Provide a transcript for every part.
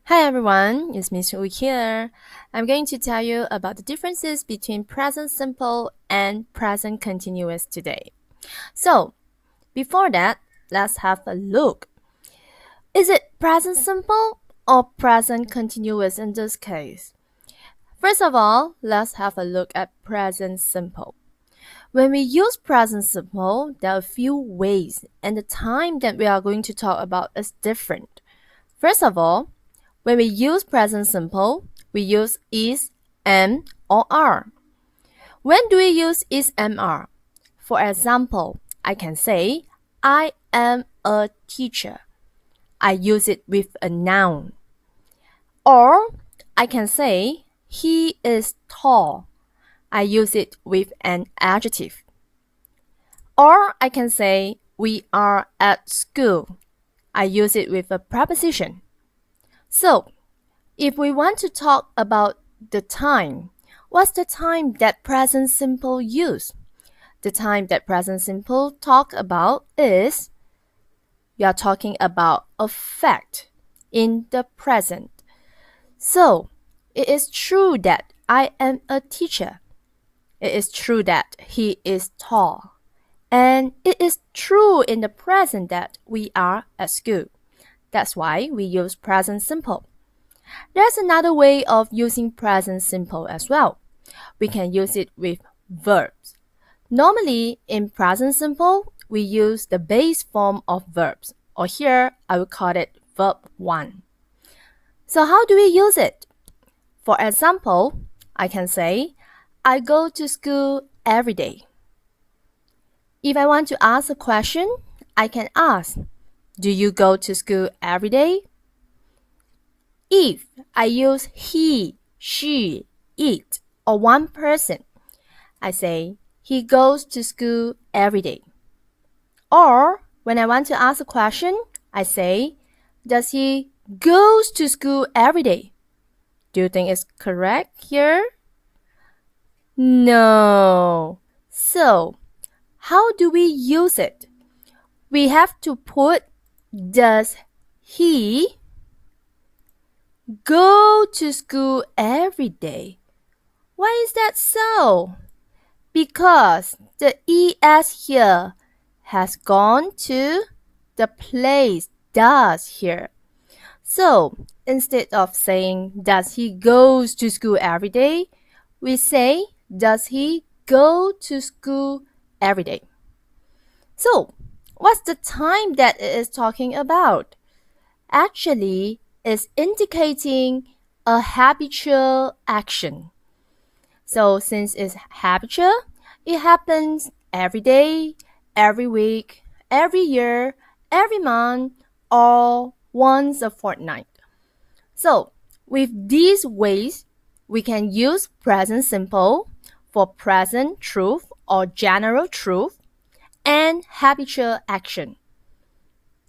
Hi everyone, it's Miss Wu here. I'm going to tell you about the differences between present simple and present continuous today. So, before that, let's have a look. Is it present simple or present continuous in this case? First of all, let's have a look at present simple. When we use present simple, there are a few ways, and the time that we are going to talk about is different. First of all, when we use present simple, we use is, am, or are. When do we use is, am, are? For example, I can say, I am a teacher. I use it with a noun. Or I can say, he is tall. I use it with an adjective. Or I can say, we are at school. I use it with a preposition. So, if we want to talk about the time, what's the time that present simple use? The time that present simple talk about is you are talking about a fact in the present. So, it is true that I am a teacher. It is true that he is tall. And it is true in the present that we are at school. That's why we use present simple. There's another way of using present simple as well. We can use it with verbs. Normally, in present simple, we use the base form of verbs, or here I will call it verb 1. So how do we use it? For example, I can say, I go to school every day. If I want to ask a question, I can ask, do you go to school every day? If I use he, she, it, or one person, I say, he goes to school every day. Or when I want to ask a question, I say, does he goes to school every day? Do you think it's correct here? No. So, how do we use it? We have to put does he go to school every day? Why is that so? Because the es here has gone to the place does here. So instead of saying does he goes to school every day, we say does he go to school every day. So what's the time that it is talking about? Actually, it's indicating a habitual action. So since it's habitual, it happens every day, every week, every year, every month, or once a fortnight. So with these ways, we can use present simple for present truth or general truth and habitual action.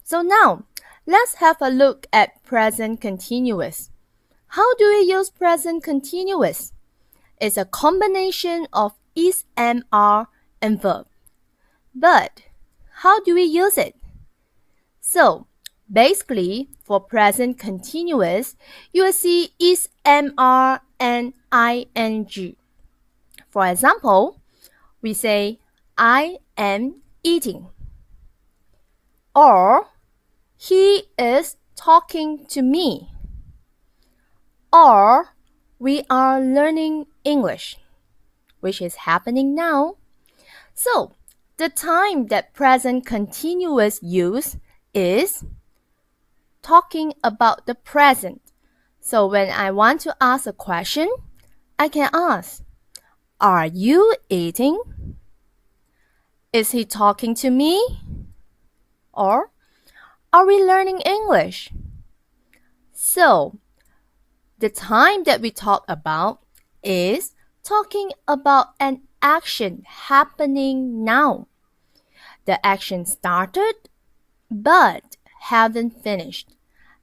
So now, let's have a look at present continuous. How do we use present continuous? It's a combination of is, am, are, and verb. But how do we use it? So basically, for present continuous, you will see is, am, are, and ing. For example, we say, I am eating. Or, he is talking to me. Or, we are learning English, which is happening now. So, the time that present continuous use is talking about the present. So when I want to ask a question, I can ask, are you eating? Is he talking to me? Or are we learning English? So the time that we talk about is talking about an action happening now. The action started but haven't finished.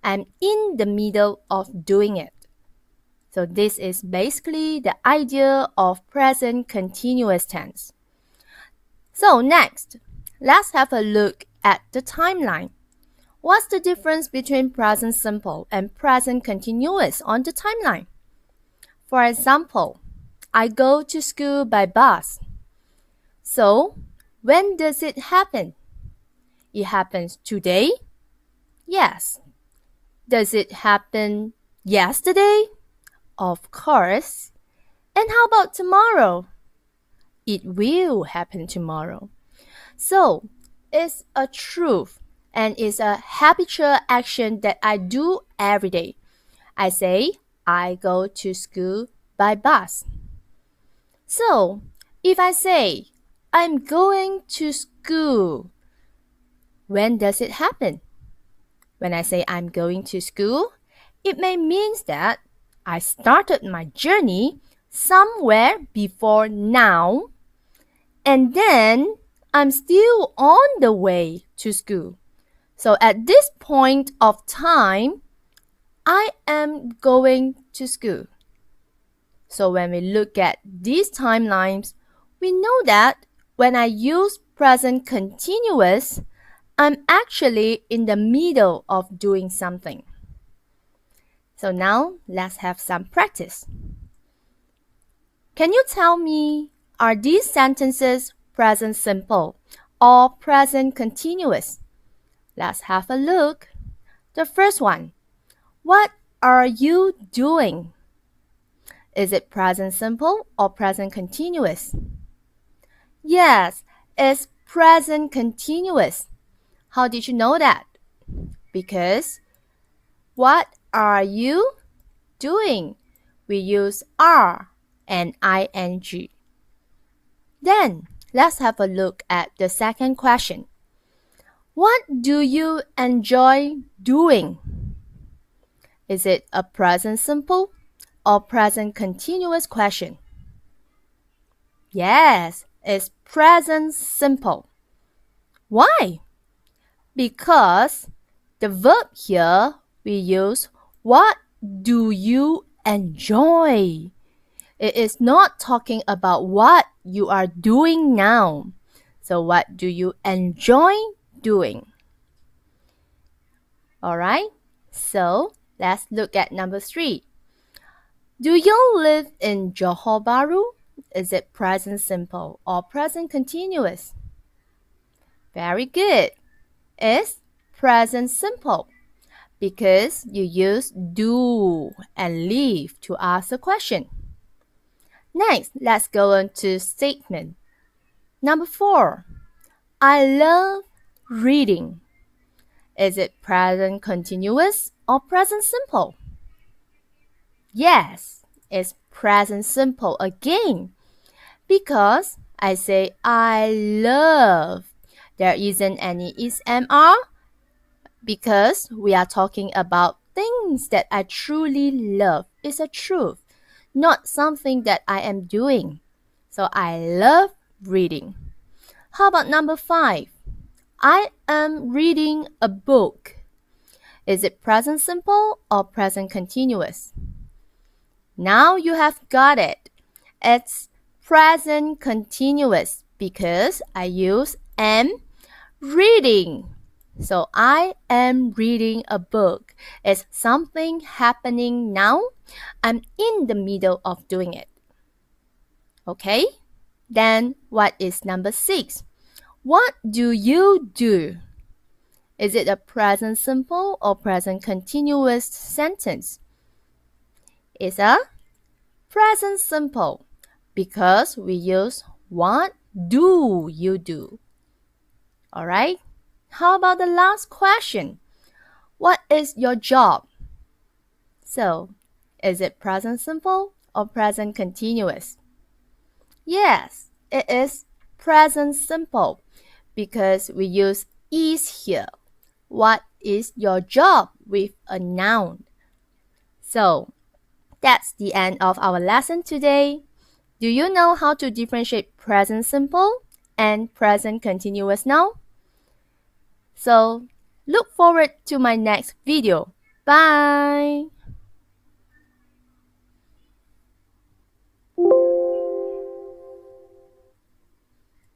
I'm in the middle of doing it. So this is basically the idea of present continuous tense. So next, let's have a look at the timeline. What's the difference between present simple and present continuous on the timeline? For example, I go to school by bus. So, when does it happen? It happens today? Yes. Does it happen yesterday? Of course. And how about tomorrow? It will happen tomorrow. So, it's a truth and it's a habitual action that I do every day. I say, I go to school by bus. So, if I say, I'm going to school, when does it happen? When I say I'm going to school, it may mean that I started my journey somewhere before now, and then I'm still on the way to school. So at this point of time, I am going to school. So when we look at these timelines, we know that when I use present continuous, I'm actually in the middle of doing something. So now let's have some practice. Can you tell me, are these sentences present simple or present continuous? Let's have a look. The first one, what are you doing? Is it present simple or present continuous? Yes, it's present continuous. How did you know that? Because what are you doing? We use are and ing. Then, let's have a look at the second question. What do you enjoy doing? Is it a present simple or present continuous question? Yes, it's present simple. Why? Because the verb here we use what do you enjoy? It is not talking about what you are doing now. So what do you enjoy doing? Alright, so let's look at number 3. Do you live in Johor Bahru? Is it present simple or present continuous? Very good. It's present simple because you use do and live to ask the question. Next, let's go on to statement. Number 4. I love reading. Is it present continuous or present simple? Yes, it's present simple again because I say I love. There isn't any is/am/are because we are talking about things that I truly love. It's a truth, not something that I am doing. So I love reading. How about number 5? I am reading a book. Is it present simple or present continuous? Now you have got it. It's present continuous because I use am reading. So I am reading a book. It's something happening now. I'm in the middle of doing it. Okay? Then what is number 6? What do you do? Is it a present simple or present continuous sentence? It's a present simple because we use what do you do? Alright? How about the last question? What is your job? So, is it present simple or present continuous? Yes, it is present simple because we use is here. What is your job with a noun? So, that's the end of our lesson today. Do you know how to differentiate present simple and present continuous now? So, look forward to my next video. Bye!